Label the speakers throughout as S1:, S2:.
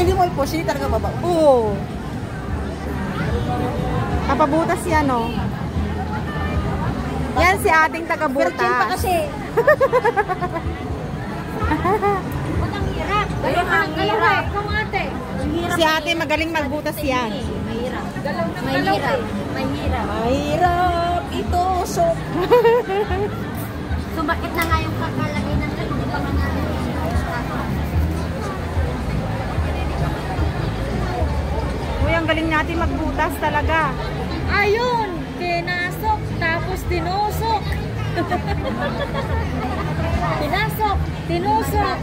S1: hindi mo i-push, hindi talaga baba.
S2: Oo. Kapabutas yan, oh. Yan si ating tagabutas.
S1: Virgin pa kasi.
S3: Ang hirap. Ang hirap. Kung ate.
S2: Si ate magaling magbutas yan.
S3: Mahirap. Mahirap. Mahirap.
S1: Mahirap. Ito, so.
S3: Sumakit na nga yung kakalagay ng hindi pa nga namin.
S2: Uy, ang galing natin magbutas talaga.
S3: Ayun! Pinasok, tapos tinusok. Pinasok, tinusok.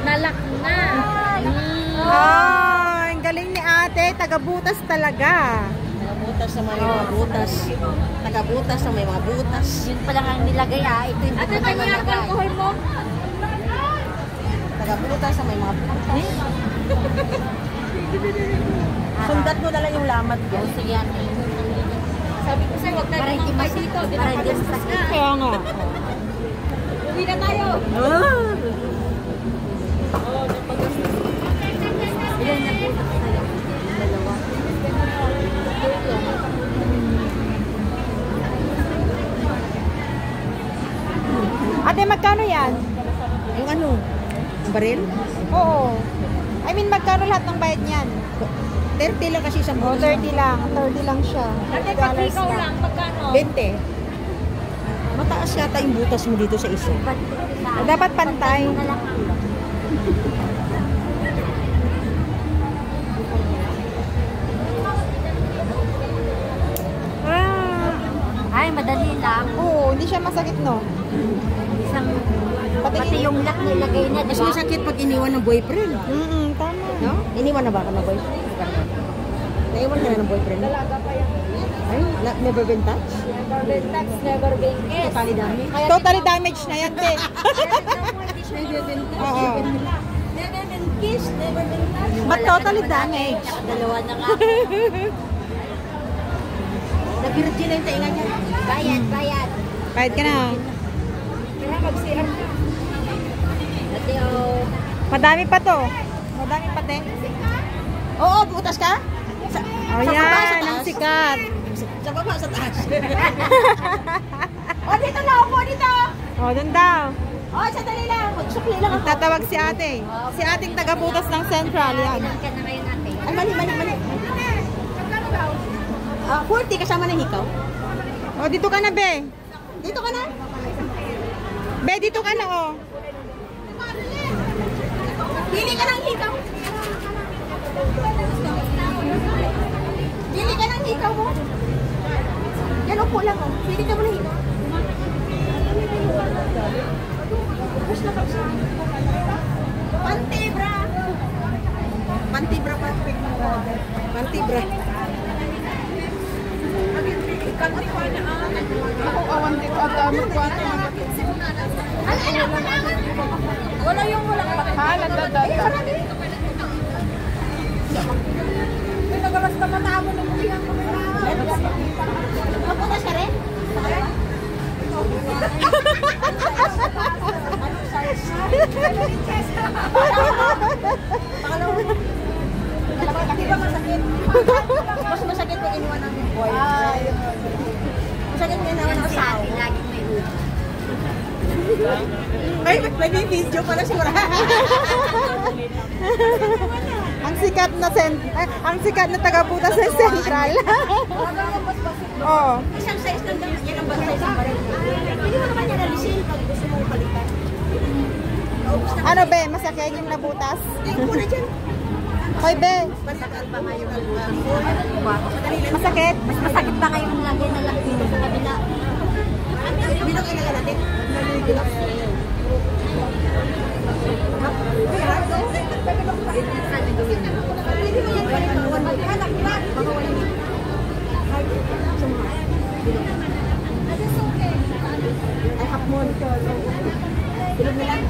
S3: Nalak na.
S2: Oh, ang galing ni ate. Tagabutas talaga.
S1: Tagabutas sa may mga butas. Tagabutas sa may mga butas.
S3: Yun pa lang ang nilagay ah. Ito yung ate, kanya ang alcohol mo?
S1: Tagabutas sa may mga butas. Sundat mo na lang yung lamat ko.
S3: Sige ate. Sabi ko sa'yo, huwag na tumambay dito. Para hindi masakit.
S2: Kaya nga.
S3: Uwi na tayo. Ilan na po sa'yo? Dalawa.
S2: Ate, magkano yan?
S1: Yung ano? Baril?
S2: Oo. I mean, magkano lahat ng bayad niyan?
S1: 30 lang kasi sa
S2: Oh, 30 lang. 30 lang siya.
S3: Ate, pag ikaw lang, magkano?
S1: 20. Mataas yata yung butas mo dito sa isa.
S2: Dapat pantay.
S3: Ay, madali lang.
S2: Oo, hindi siya masakit, no?
S3: Isang, pati yung lock nilagay na,
S1: Mas
S3: diba?
S1: masakit pag iniwan ng boyfriend.
S2: Tama.
S1: No? Iniwan na ba ka ng boyfriend? Naiwan ka na ng boyfriend?
S3: Dalaga pa yan.
S1: Ay, never been touched?
S3: Never been touched, never been kissed.
S1: Totally dami.
S2: Totally damaged na yan, te.
S1: Never been touched.
S2: Oo.
S1: Never been kissed. Never been touched.
S2: But totally damaged.
S3: Dalawa na nga.
S1: Nag-virgin na yung tainga niya.
S3: Bayad, bayad.
S2: Bayad ka na.
S3: Kaya mag-CR na. Ate, oh.
S2: Madami pa to. Madami pa, te.
S1: Oo, butas ka? Sa
S2: Oh,
S1: sa baba, sa
S2: yan.
S1: taas?
S2: Ang sikat.
S1: Sa baba, sa taas. O, dito na ako, dito.
S2: Oh, dun daw.
S1: O, sandali lang. Magsukli lang ako.
S2: Tatawag si ate. Si ating tagabutas ng Central. Yan.
S3: Ilan ka na ngayon, ate?
S1: Ay, mali. 40 kasama ng hikaw.
S2: Oh, dito ka na, be.
S1: Dito ka na.
S2: Be, dito ka na, oh.
S1: Pili ka ng hikaw. Pili ka ng hikaw mo. Yan, upo lang, oh. Pili ka mo ng hikaw. Push na ka siya. Pantibra. Pantibra, perfect. Pantibra.
S4: Ako awan dito at magkwato.
S1: Wala yung walang
S4: Hala, dadada.
S1: Pinagalas pa mata mo ng mga Maputas ka rin? Di ba masakit? Mas masakit pag iniwan ng boy. Masakit nga naman ang
S3: Sa
S1: sao.
S3: atin, laging may ulo.
S1: Ay, may video pala siguro.
S2: Ang sikat na tagabutas sa Central. Oo.
S1: Isang size lang lang. Yan ang basta isang baril. Hindi mo naman yan alisin pag gusto mong palitan.
S2: Ano, be? Masakit yung nabutas?
S1: Tingin ko na dyan.
S2: Hoy, be.
S1: Masakit pa nga yung
S2: Masakit?
S3: Mas masakit pa ngayon lagay na lang dito sa kabila.
S1: Dito kailangan natin. Nalilog.
S3: Sana gawin na.
S1: Pwede mo yan pala pag one week. Anak, di ba? Mga 1 week. Ay, half monitor. Bilog na lang.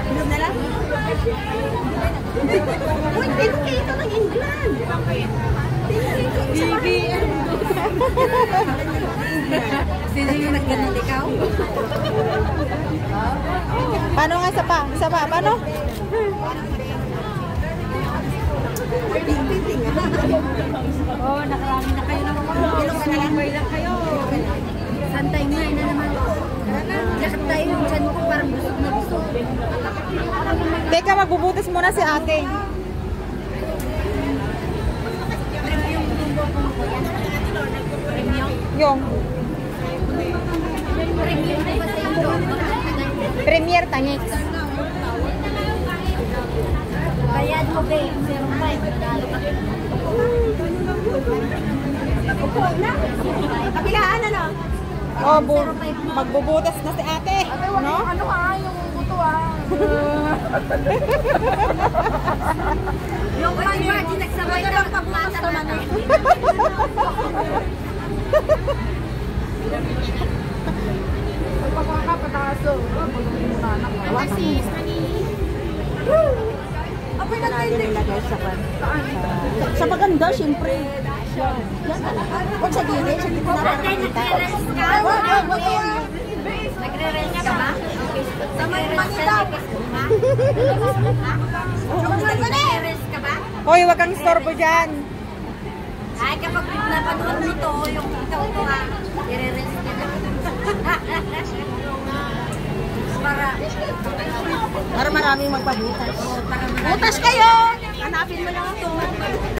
S1: Bilog na lang. Uy, 10K ito ng England. 10K ito. Sino yung nagganal ikaw?
S2: Para Ano nga, isa pa? Isa pa, paano?
S3: Oo, nakarami na kayo naman. Ilong lang kayo. Santay nga, na naman. Lahat tayo yung chan ko parang busog na busog.
S2: Teka, magbubutas muna si ate. Yung Premier Tangix.
S3: Bayad mo, babe. 0.5.
S1: Kabilaan ano?
S2: Oh, magbubutas na si ate. No?
S4: Ano yung buto
S3: Yung mga nagsabay na magpapata naman.
S4: Pagkakapataso.
S1: Okay na tayo nilagay sa maganda, siyempre. Yan talaga. Huwag sa gilid, sa gitna para makita.
S3: Nagre-rest ka ba? Sa Manila. Nagre-rest ka ba?
S2: Hoy, wag kang istorbo dyan.
S3: Ay, kapag napanood mo to, yung ikaw ko ha, i-rest ka na.
S1: Para maraming magpabutas. Butas kayo! Hanapin mo lang ito.